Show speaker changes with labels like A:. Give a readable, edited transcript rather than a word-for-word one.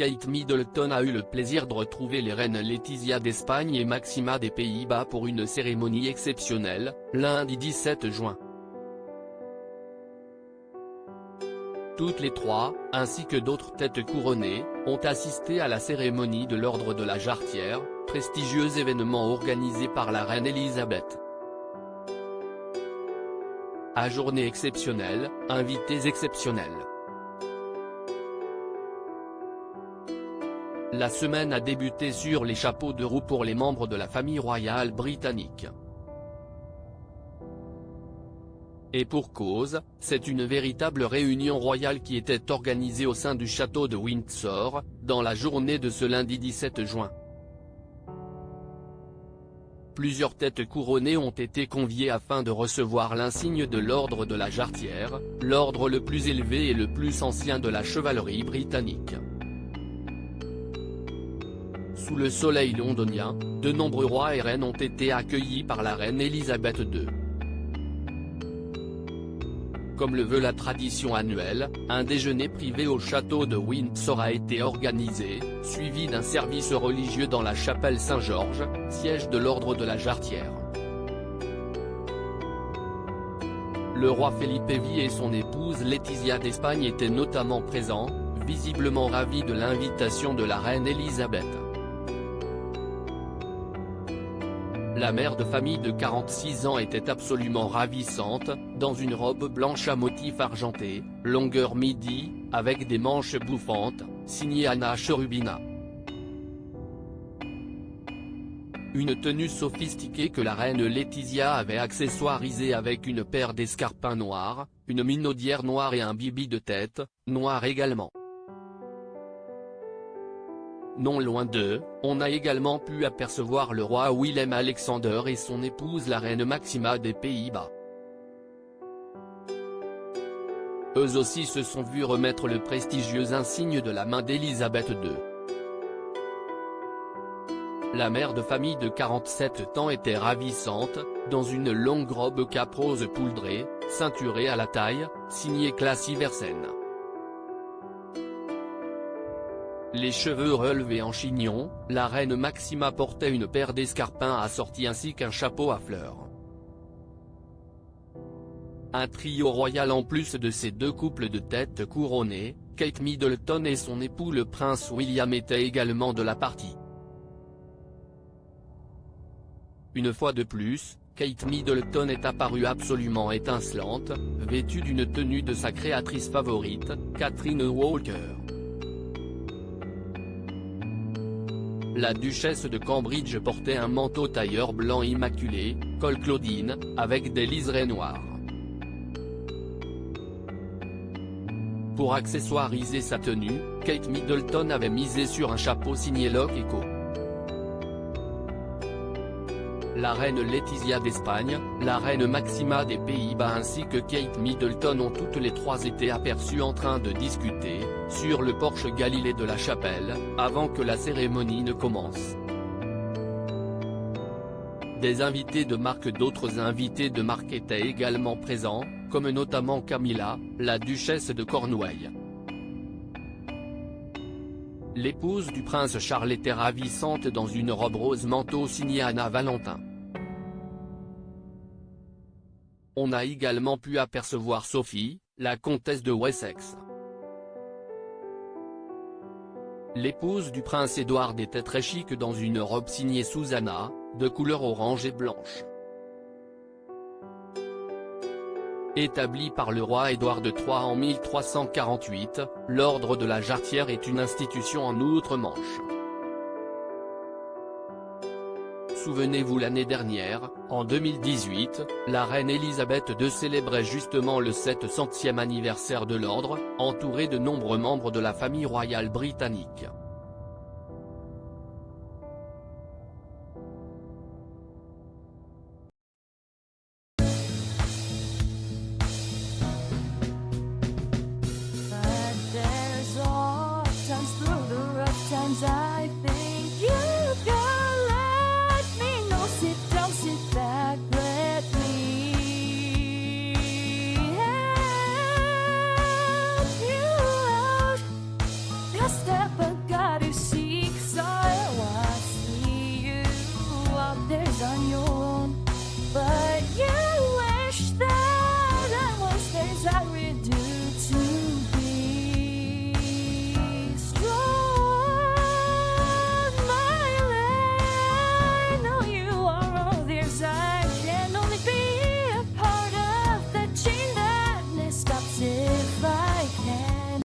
A: Kate Middleton a eu le plaisir de retrouver les reines Letizia d'Espagne et Maxima des Pays-Bas pour une cérémonie exceptionnelle, lundi 17 juin. Toutes les trois, ainsi que d'autres têtes couronnées, ont assisté à la cérémonie de l'Ordre de la Jarretière, prestigieux événement organisé par la reine Elisabeth. À journée exceptionnelle, invités exceptionnels. La semaine a débuté sur les chapeaux de roue pour les membres de la famille royale britannique. Et pour cause, c'est une véritable réunion royale qui était organisée au sein du château de Windsor, dans la journée de ce lundi 17 juin. Plusieurs têtes couronnées ont été conviées afin de recevoir l'insigne de l'ordre de la Jarretière, l'ordre le plus élevé et le plus ancien de la chevalerie britannique. Sous le soleil londonien, de nombreux rois et reines ont été accueillis par la reine Elisabeth II. Comme le veut la tradition annuelle, un déjeuner privé au château de Windsor a été organisé, suivi d'un service religieux dans la chapelle Saint-Georges, siège de l'ordre de la Jarretière. Le roi Felipe VI et son épouse Letizia d'Espagne étaient notamment présents, visiblement ravis de l'invitation de la reine Elisabeth. La mère de famille de 46 ans était absolument ravissante, dans une robe blanche à motifs argentés, longueur midi, avec des manches bouffantes, signée Anna Cherubina. Une tenue sophistiquée que la reine Letizia avait accessoirisée avec une paire d'escarpins noirs, une minaudière noire et un bibi de tête, noir également. Non loin d'eux, on a également pu apercevoir le roi Willem-Alexander et son épouse la reine Maxima des Pays-Bas. Eux aussi se sont vus remettre le prestigieux insigne de la main d'Elisabeth II. La mère de famille de 47 ans était ravissante, dans une longue robe cape rose poudrée, ceinturée à la taille, signée Classy Versen. Les cheveux relevés en chignon, la reine Maxima portait une paire d'escarpins assortis ainsi qu'un chapeau à fleurs. Un trio royal en plus de ces deux couples de têtes couronnées, Kate Middleton et son époux le prince William étaient également de la partie. Une fois de plus, Kate Middleton est apparue absolument étincelante, vêtue d'une tenue de sa créatrice favorite, Catherine Walker. La duchesse de Cambridge portait un manteau tailleur blanc immaculé, col Claudine, avec des liserés noirs. Pour accessoiriser sa tenue, Kate Middleton avait misé sur un chapeau signé Lock & Co. La reine Letizia d'Espagne, la reine Maxima des Pays-Bas ainsi que Kate Middleton ont toutes les trois été aperçues en train de discuter, sur le porche Galilée de la chapelle, avant que la cérémonie ne commence. Des invités de marque d'autres invités de marque étaient également présents, comme notamment Camilla, la duchesse de Cornouailles. L'épouse du prince Charles était ravissante dans une robe rose manteau signée Anna Valentin. On a également pu apercevoir Sophie, la comtesse de Wessex. L'épouse du prince Édouard était très chic dans une robe signée Susanna, de couleur orange et blanche. Établi par le roi Édouard III en 1348, l'ordre de la Jarretière est une institution en Outre-Manche. Souvenez-vous l'année dernière, en 2018, la reine Elisabeth II célébrait justement le 700e anniversaire de l'ordre, entourée de nombreux membres de la famille royale britannique.
B: I think you can let me know. Sit down, sit back, let me help you out. Just step back. gotta say.